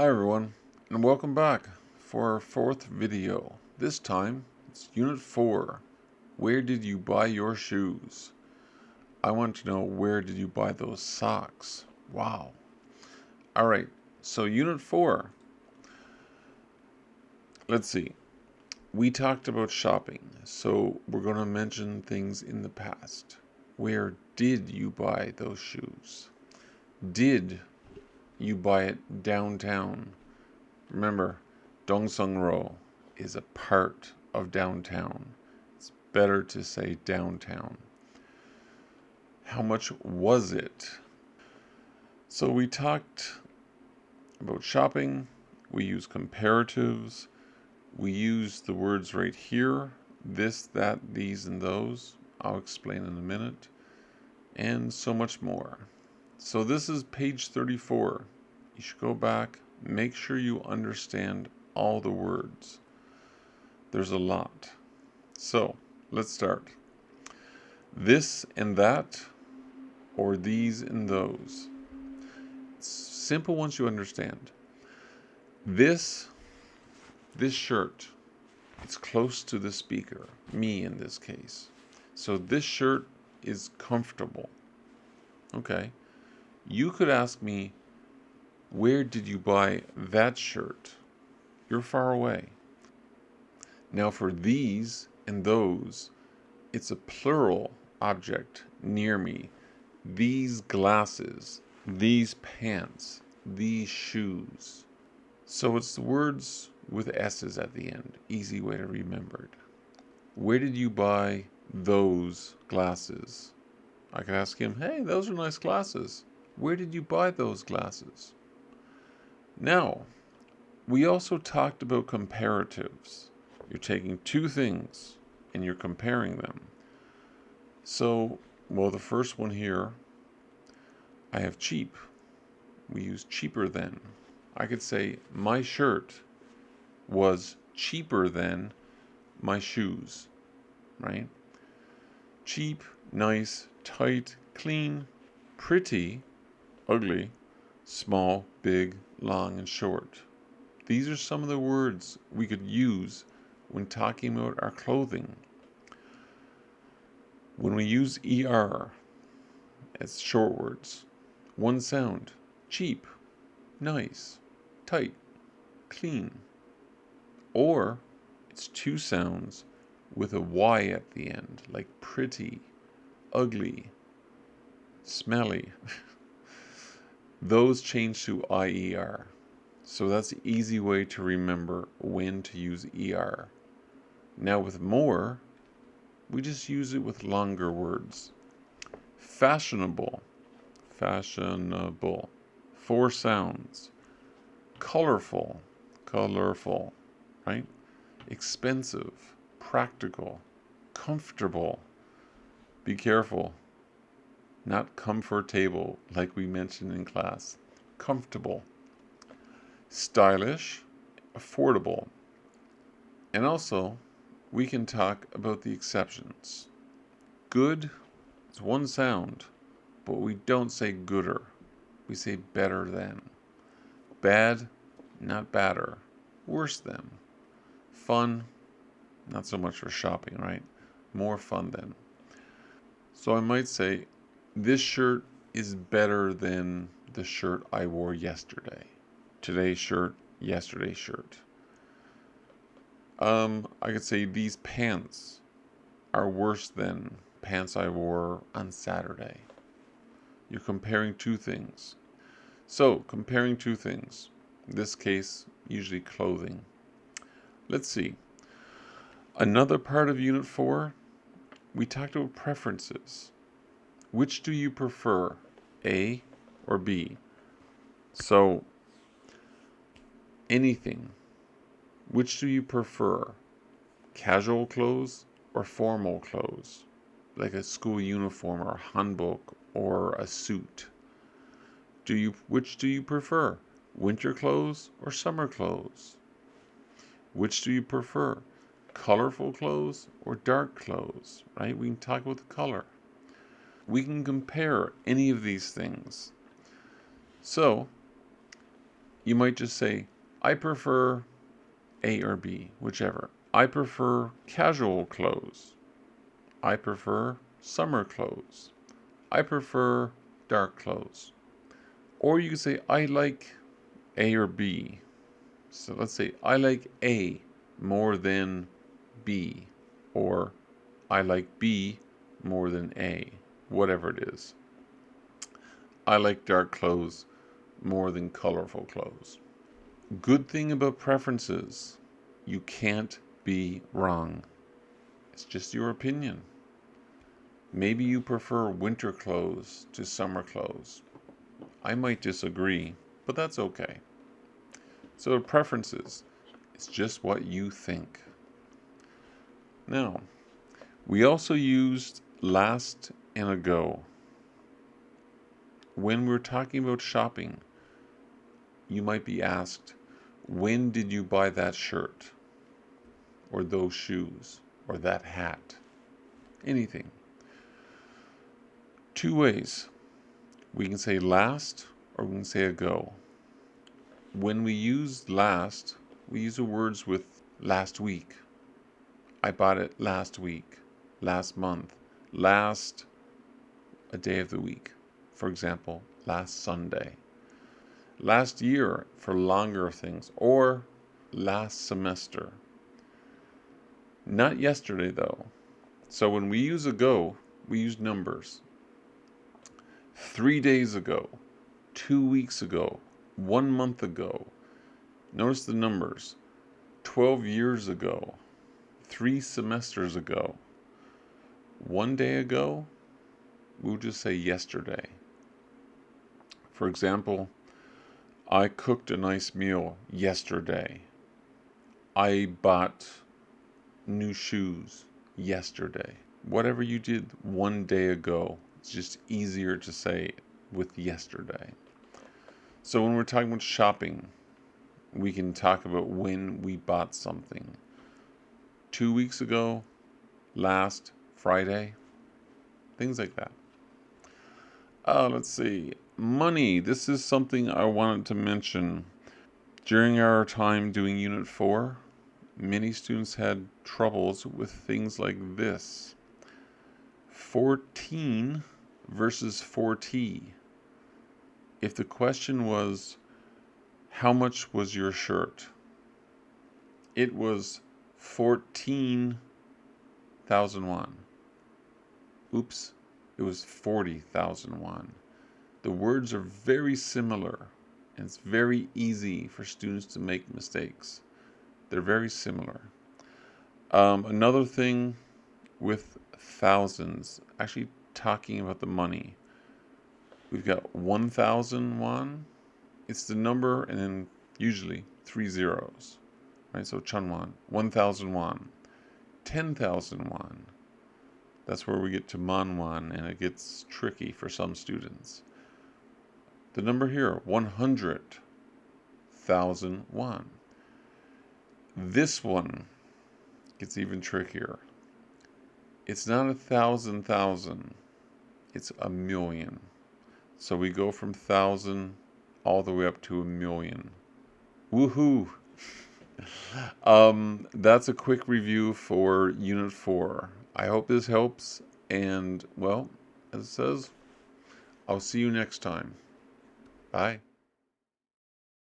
Hi everyone, and welcome back for our fourth video. This time, it's Unit 4. Where did you buy your shoes? I want to know, where did you buy those socks? Wow. Alright, so Unit 4. Let's see. We talked about shopping, so we're going to mention things in the past. Where did you buy those shoes? Did you buy it downtown? Remember, Dongseong-ro is a part of downtown. It's better to say downtown. How much was it? So we talked about shopping. We use comparatives. We use the words right here. This, that, these, and those. I'll explain in a minute. And so much more. So this is page 34. You should go back. Make sure you understand all the words. There's a lot. So let's start. This and that, or these and those. It's simple once you understand. This shirt, it's close to the speaker, me in this case. So this shirt is comfortable. Okay. You could ask me, where did you buy that shirt? You're far away. Now for these and those, it's a plural object near me. These glasses, these pants, these shoes. So it's the words with S's at the end. Easy way to remember it. Where did you buy those glasses? I could ask him, hey, those are nice glasses. Where did you buy those glasses? Now, we also talked about comparatives. You're taking two things and you're comparing them. So, well, the first one here, I have cheap. We use cheaper than. I could say my shirt was cheaper than my shoes, right? Cheap, nice, tight, clean, pretty, ugly, small, big, long, and short. These are some of the words we could use when talking about our clothing. When we use ER as short words, one sound, cheap, nice, tight, clean. Or it's two sounds with a Y at the end, like pretty, ugly, smelly. Those change to IER. So that's the easy way to remember when to use ER. Now with more, we just use it with longer words. Fashionable, fashionable. Four sounds. Colorful, colorful, right? Expensive, practical, comfortable. Be careful. Not comfortable, like we mentioned in class. Comfortable. Stylish, affordable. And also, we can talk about the exceptions. Good is one sound, but we don't say gooder. We say better than. Bad, not badder. Worse than. Fun, not so much for shopping, right? More fun than. So I might say, this shirt is better than the shirt I wore yesterday. Today's shirt, yesterday's shirt. I could say these pants are worse than pants I wore on Saturday. You're comparing two things. So, comparing two things. In this case, usually clothing. Let's see. Another part of Unit 4, we talked about preferences. Which do you prefer, A or B? So, anything. Which do you prefer? Casual clothes or formal clothes? Like a school uniform or a hanbok or a suit. Which do you prefer? Winter clothes or summer clothes? Which do you prefer? Colorful clothes or dark clothes, right? We can talk about the color. We can compare any of these things. So, You might just say, I prefer A or B, whichever. I prefer casual clothes. I prefer summer clothes. I prefer dark clothes. Or you could say, I like A or B. So let's say, I like A more than B. Or I like B more than A. Whatever it is. I like dark clothes more than colorful clothes. Good thing about preferences, you can't be wrong. It's just your opinion. Maybe you prefer winter clothes to summer clothes. I might disagree, but that's okay. So preferences, it's just what you think. Now, we also used last and ago. When we're talking about shopping, you might be asked, when did you buy that shirt? Or those shoes? Or that hat? Anything. Two ways. We can say last or we can say ago. When we use last, we use the words with last week. I bought it last week, last month, last a day of the week. For example, last Sunday. Last year for longer things, or last semester. Not yesterday though. So when we use ago, we use numbers. 3 days ago, 2 weeks ago, 1 month ago. Notice the numbers. 12 years ago, 3 semesters ago. 1 day ago, we'll just say yesterday. For example, I cooked a nice meal yesterday. I bought new shoes yesterday. Whatever you did 1 day ago, it's just easier to say with yesterday. So when we're talking about shopping, we can talk about when we bought something. 2 weeks ago, last Friday, things like that. Let's see. Money. This is something I wanted to mention. During our time doing Unit 4, many students had troubles with things like this. 14 versus 4T. If the question was, how much was your shirt? It was 14,000 won. Oops, it was 40,000 won. The words are very similar, and it's very easy for students to make mistakes. They're very similar. Another thing with thousands, actually talking about the money. We've got 1,000 won. It's the number and then usually 3 zeros. Right? So chunwon, 1,000 won. 10,000 won. That's where we get to manwon, and it gets tricky for some students. The number here, 100,000 won. This one gets even trickier. It's not 1,000,000. It's a million. So we go from 1,000 all the way up to 1,000,000. Woohoo! That's a quick review for Unit 4. I hope this helps, and, well, as it says, I'll see you next time. Bye.